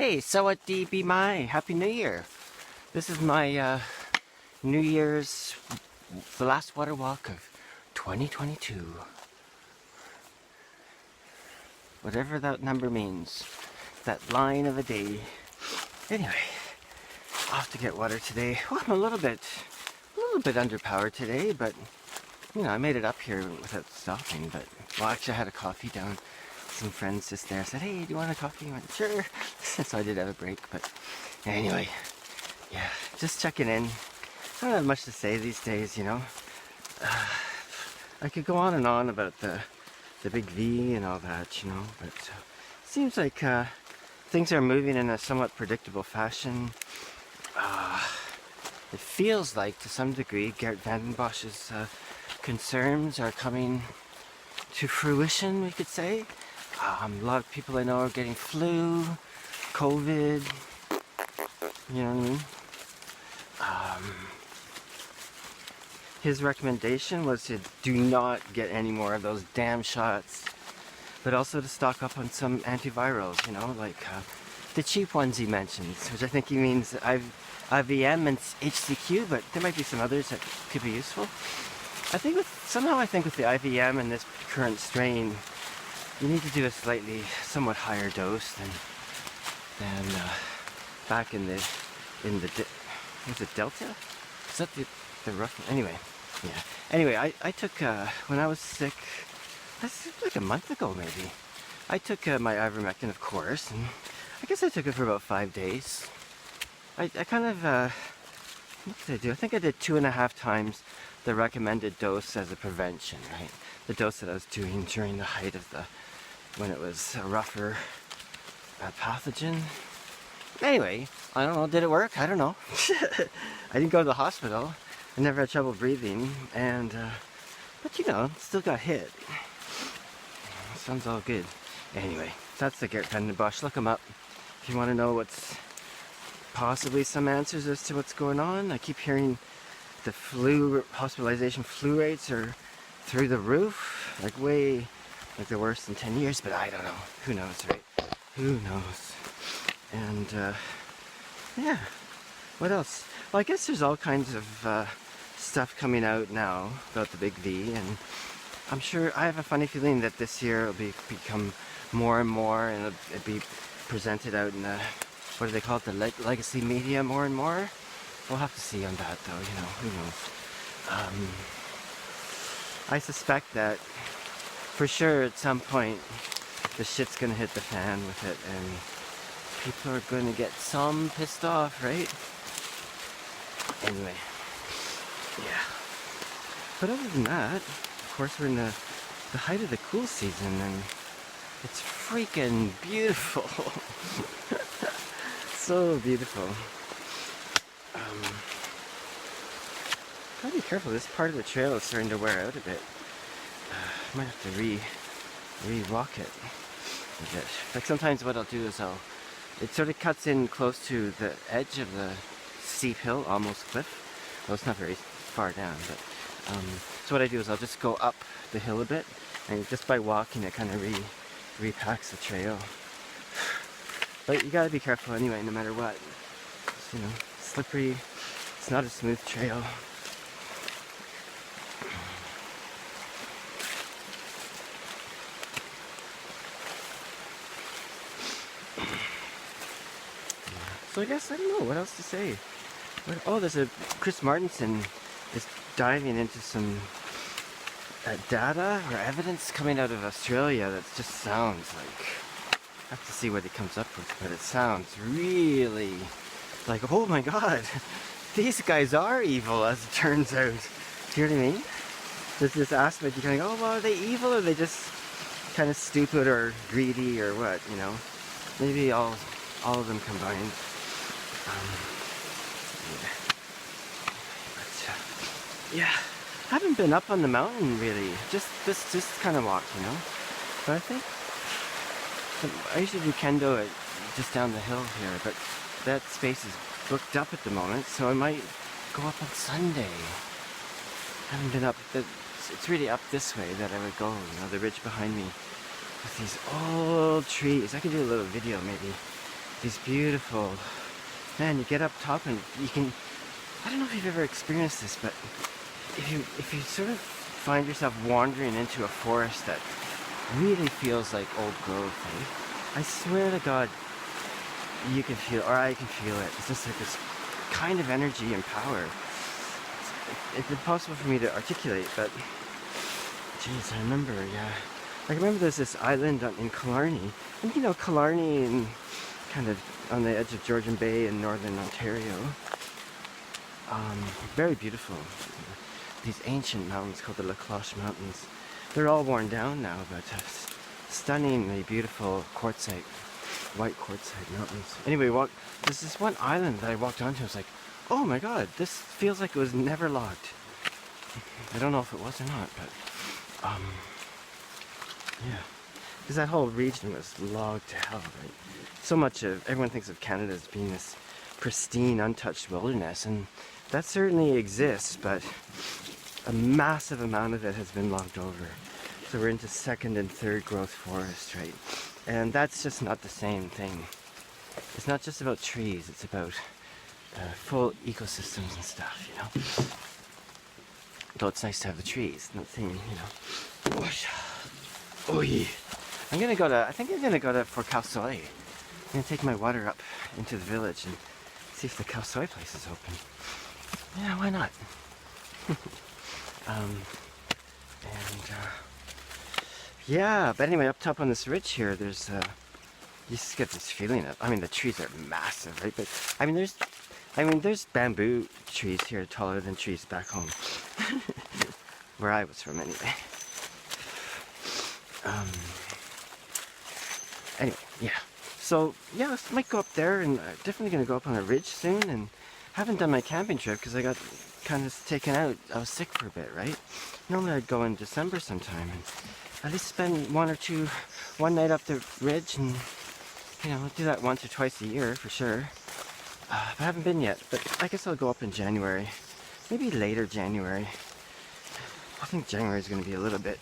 Hey, Sawadee be my Happy New Year. This is my New Year's, the last water walk of 2022. Whatever that number means. That line of a day. Anyway, off to get water today. Well, I'm a little bit underpowered today, but you know, I made it up here without stopping. But well, actually, I had a coffee down. Some friends just there said, "Hey, do you want a coffee?" I went, "Sure." So I did have a break, but anyway, yeah, just checking in. I don't have much to say these days, you know. I could go on and on about the big V and all that, you know, but seems like things are moving in a somewhat predictable fashion. It feels like, to some degree, Geert Vanden Bosch's concerns are coming to fruition, we could say. A lot of people I know are getting flu, COVID, you know what I mean? His recommendation was to do not get any more of those damn shots, but also to stock up on some antivirals, you know, like the cheap ones he mentions, which I think he means IVM and HCQ, but there might be some others that could be useful. I think with the IVM and this current strain, you need to do a somewhat higher dose than back in the was it Delta? Is that the rough? Anyway, yeah. Anyway, I took when I was sick, that's like a month ago maybe. I took my ivermectin, of course, and I guess I took it for about 5 days. I kind of what did I do? I think I did 2.5 times the recommended dose as a prevention, right? The dose that I was doing during the height of when it was a rougher pathogen. Anyway, I don't know, did it work? I don't know. I didn't go to the hospital. I never had trouble breathing, and but you know, still got hit. Sounds all good. Anyway, that's the Geert Vanden Bosch. Look him up if you want to know what's possibly some answers as to what's going on. I keep hearing the hospitalization flu rates are through the roof, like the worst in 10 years, but I don't know. Who knows, right? Who knows? And yeah, what else? Well, I guess there's all kinds of stuff coming out now about the big V, and I'm sure, I have a funny feeling that this year it'll become more and more, and it'll be presented out in the, what do they call it, the legacy media more and more. We'll have to see on that though, you know, who knows. I suspect that for sure at some point the shit's gonna hit the fan with it, and people are gonna get some pissed off, right? Anyway, yeah. But other than that, of course, we're in the height of the cool season, and it's freaking beautiful. So beautiful. Gotta be careful. This part of the trail is starting to wear out a bit. Might have to re-walk it a bit. Like sometimes what I'll do is it sort of cuts in close to the edge of the steep hill, almost cliff. Well, it's not very far down, but so what I do is I'll just go up the hill a bit, and just by walking it kind of repacks the trail. But you gotta be careful anyway, no matter what. It's, you know, slippery. It's not a smooth trail. So I guess, I don't know what else to say. Oh, Chris Martenson is diving into some data or evidence coming out of Australia that just sounds like, I have to see what he comes up with, but it sounds really like, oh my god, these guys are evil, as it turns out. Do you know what I mean? There's this aspect, you're kind of, oh, well, are they evil, or are they just kind of stupid or greedy or what, you know? Maybe all of them combined. Yeah. But, yeah, haven't been up on the mountain really. Just kind of walk, you know. But I think I usually do kendo just down the hill here, but that space is booked up at the moment, so I might go up on Sunday. Haven't been up. It's really up this way that I would go. You know, the ridge behind me with these old trees. I could do a little video maybe these beautiful, man, you get up top and you can, I don't know if you've ever experienced this, but if you sort of find yourself wandering into a forest that really feels like old growth, eh? I swear to God, you can feel, or I can feel it. It's just like this kind of energy and power. It's impossible for me to articulate, but jeez, I remember, yeah. I remember there's this island in Killarney, and you know, Killarney and kind of on the edge of Georgian Bay in northern Ontario. Very beautiful. These ancient mountains called the La Cloche Mountains. They're all worn down now, but stunningly beautiful quartzite, white quartzite mountains. Anyway, there's this one island that I walked onto. I was like, oh my God, this feels like it was never logged. I don't know if it was or not, but yeah, because that whole region was logged to hell, right? So much of everyone thinks of Canada as being this pristine, untouched wilderness, and that certainly exists, but a massive amount of it has been logged over. So we're into second and third growth forest, right? And that's just not the same thing. It's not just about trees, it's about full ecosystems and stuff, you know? Though it's nice to have the trees, not saying, you know. Oh yeah. I think I'm gonna go to for khao soi. I'm gonna take my water up into the village and see if the khao soi place is open. Yeah, why not? Yeah, but anyway, up top on this ridge here, there's you just get this feeling of, I mean, the trees are massive, right? But there's bamboo trees here taller than trees back home, where I was from anyway. Anyway, yeah. So yeah, I might go up there, and I'm definitely gonna go up on a ridge soon. And haven't done my camping trip because I got kind of taken out. I was sick for a bit, right? Normally I'd go in December sometime and at least spend one night up the ridge, and you know, do that once or twice a year for sure. But I haven't been yet. But I guess I'll go up in January, maybe later January. I think January is going to be a little bit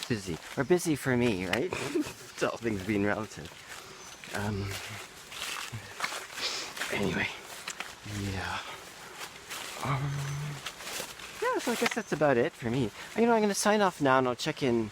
busy, or busy for me, right? It's all things being relative. Anyway, yeah. Yeah, so I guess that's about it for me. You know, I'm going to sign off now, and I'll check in.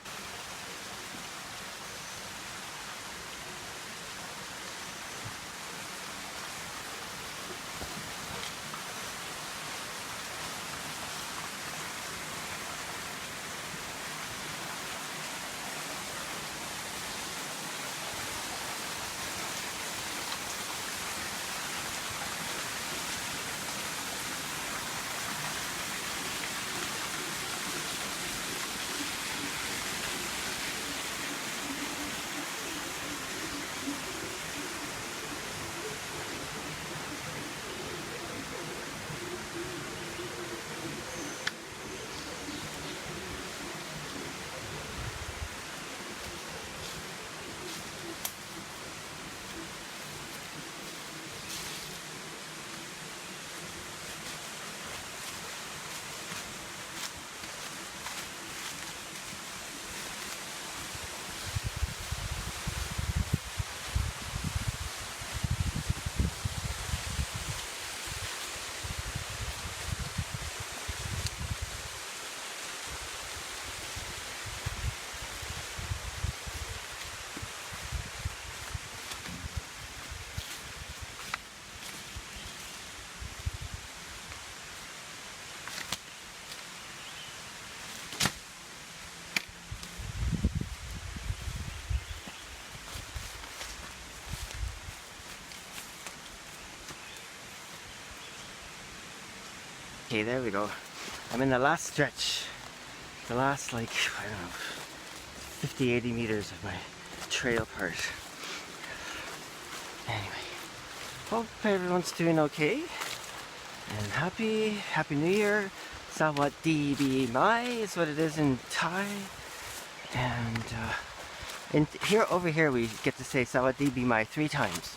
Okay, there we go. I'm in the last stretch. The last, like, I don't know, 50, 80 meters of my trail part. Anyway, hope everyone's doing okay. And happy New Year. Sawadee Mai is what it is in Thai. And over here we get to say Sawadee Mai 3 times.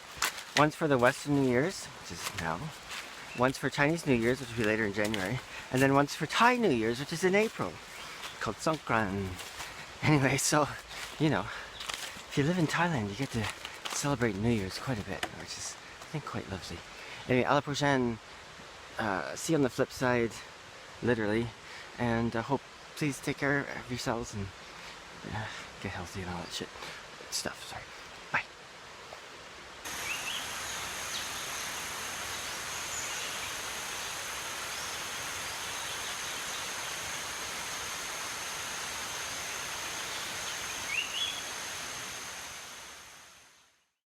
Once for the Western New Year's, which is now. Once for Chinese New Year's, which will be later in January, and then once for Thai New Year's, which is in April, called Songkran. Anyway, so, you know, if you live in Thailand, you get to celebrate New Year's quite a bit, which is think quite lovely. Anyway, à la prochaine. See you on the flip side, literally. And I hope, please take care of yourselves and get healthy and all that shit stuff. Sorry.